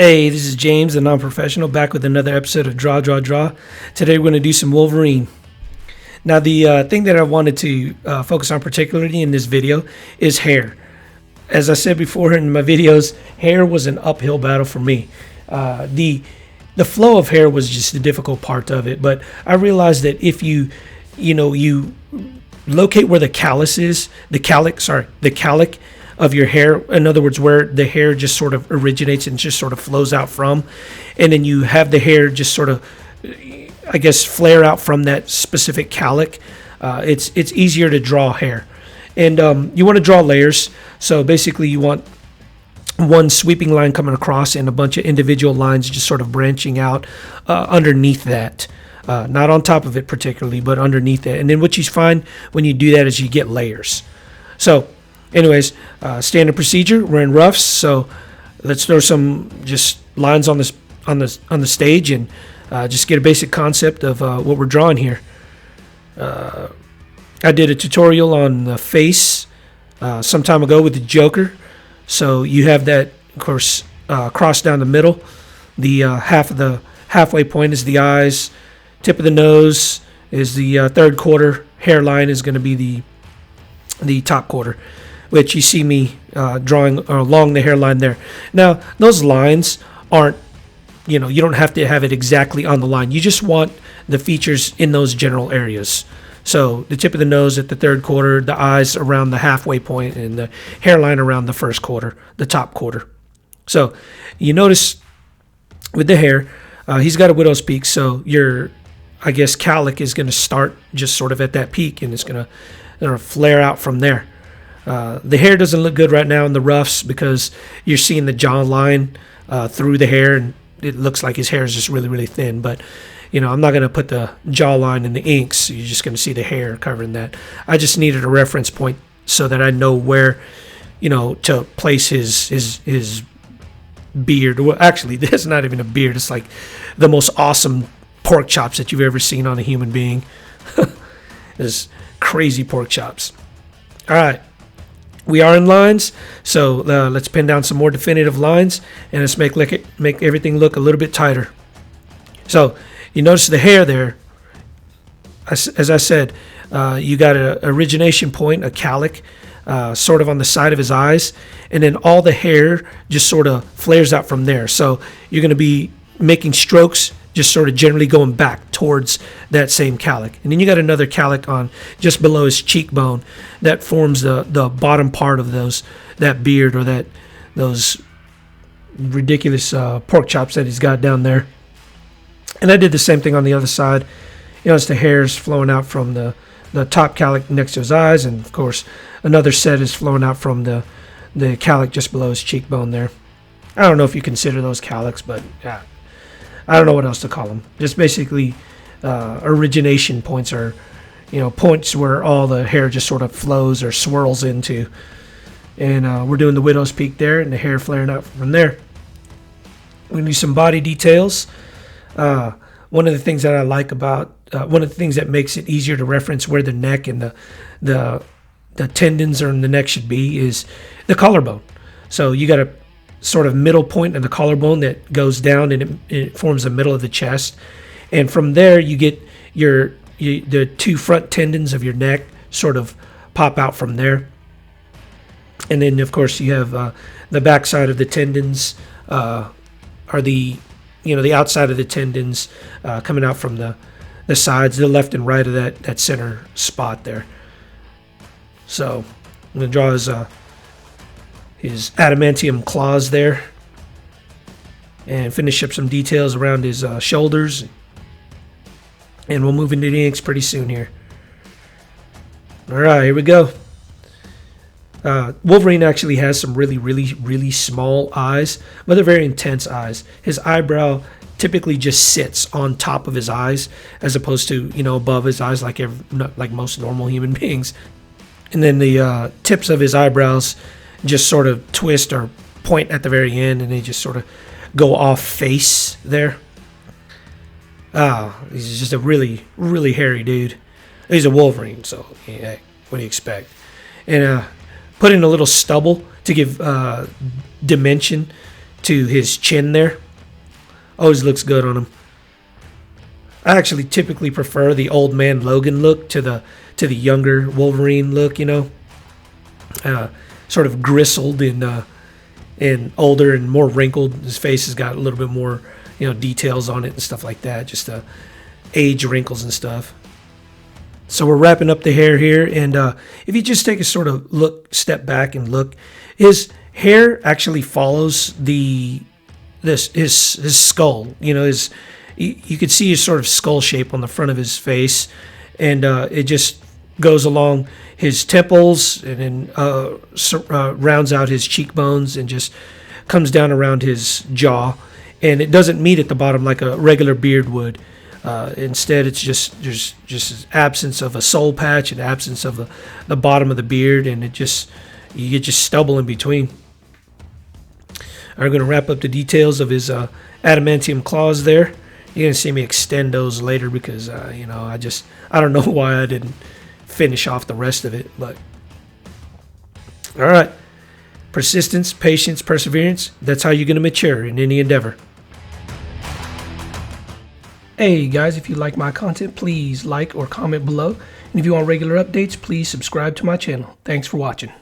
Hey, this is James, the non-professional, back with another episode of Draw. Today we're going to do some Wolverine. Now, the thing that I wanted to focus on particularly in this video is hair. As I said before in my videos, hair was an uphill battle for me. The flow of hair was just the difficult part of it, but I realized that if you locate where the callus is, the calic of your hair, in other words, where the hair just sort of originates and just sort of flows out from, and then you have the hair just sort of, I guess, flare out from that specific calic, it's easier to draw hair. And you want to draw layers, so basically you want one sweeping line coming across and a bunch of individual lines just sort of branching out underneath that. Not on top of it particularly, but underneath it. And then what you find when you do that is you get layers. So anyways, standard procedure. We're in roughs, so let's throw some just lines on the stage and just get a basic concept of what we're drawing here. I did a tutorial on the face some time ago with the Joker, so you have that, of course, cross down the middle. The halfway point is the eyes. Tip of the nose is the third quarter. Hairline is going to be the top quarter, which you see me drawing along the hairline there. Now, those lines aren't, you don't have to have it exactly on the line. You just want the features in those general areas. So the tip of the nose at the third quarter, the eyes around the halfway point, and the hairline around the first quarter, the top quarter. So you notice with the hair, he's got a widow's peak, so your, I guess, calic is going to start just sort of at that peak, and it's going to flare out from there. The hair doesn't look good right now in the roughs because you're seeing the jawline through the hair, and it looks like his hair is just really, really thin. But, I'm not going to put the jawline in the inks. So you're just going to see the hair covering that. I just needed a reference point so that I know where, to place his beard. Well, actually, that's not even a beard. It's like the most awesome pork chops that you've ever seen on a human being. It's crazy pork chops. All right. We are in lines, so let's pin down some more definitive lines, and let's make everything look a little bit tighter. So you notice the hair there. As I said, you got an origination point, a calic, sort of on the side of his eyes, and then all the hair just sort of flares out from there. So you're going to be making strokes just sort of generally going back towards that same calic. And then you got another calic on just below his cheekbone that forms the bottom part of that beard, or those ridiculous pork chops that he's got down there. And I did the same thing on the other side. It's the hairs flowing out from the top calic next to his eyes, and of course another set is flowing out from the calic just below his cheekbone there. I don't know if you consider those calics, but yeah. I don't know what else to call them. Just basically origination points are, points where all the hair just sort of flows or swirls into. And we're doing the widow's peak there and the hair flaring out from there. We're going to do some body details. One of the things that I like about, one of the things that makes it easier to reference where the neck and the tendons or the neck should be is the collarbone. So you got a sort of middle point in the collarbone that goes down, and it forms the middle of the chest, and from there you get the two front tendons of your neck sort of pop out from there, and then of course you have the back side of the tendons are the outside of the tendons coming out from the sides, the left and right of that center spot there. So I'm going to draw his adamantium claws there, and finish up some details around his shoulders, and we'll move into the inks pretty soon here. All right, here we go. Wolverine actually has some really, really, really small eyes, but they're very intense eyes. His eyebrow typically just sits on top of his eyes, as opposed to above his eyes like most normal human beings. And then the tips of his eyebrows just sort of twist or point at the very end, and they just sort of go off face there. He's just a really, really hairy dude. He's a Wolverine, so yeah, what do you expect? And put in a little stubble to give dimension to his chin there. Always looks good on him. I actually typically prefer the old man Logan look to the younger Wolverine look, you know. Sort of grizzled and older and more wrinkled. His face has got a little bit more, you know, details on it and stuff like that. Just age wrinkles and stuff. So we're wrapping up the hair here, and if you just take a sort of step back and look, his hair actually follows his skull. You know, you could see his sort of skull shape on the front of his face, and it just goes along his temples and then rounds out his cheekbones and just comes down around his jaw, and it doesn't meet at the bottom like a regular beard would. Instead, it's just there's absence of a soul patch and absence of the bottom of the beard, and you get just stubble in between. I'm going to wrap up the details of his adamantium claws there. You're going to see me extend those later because, you know, I don't know why I didn't finish off the rest of it. But, all right. Persistence, patience, perseverance. That's how you're going to mature in any endeavor. Hey guys, if you like my content, please like or comment below. And if you want regular updates, please subscribe to my channel. Thanks for watching.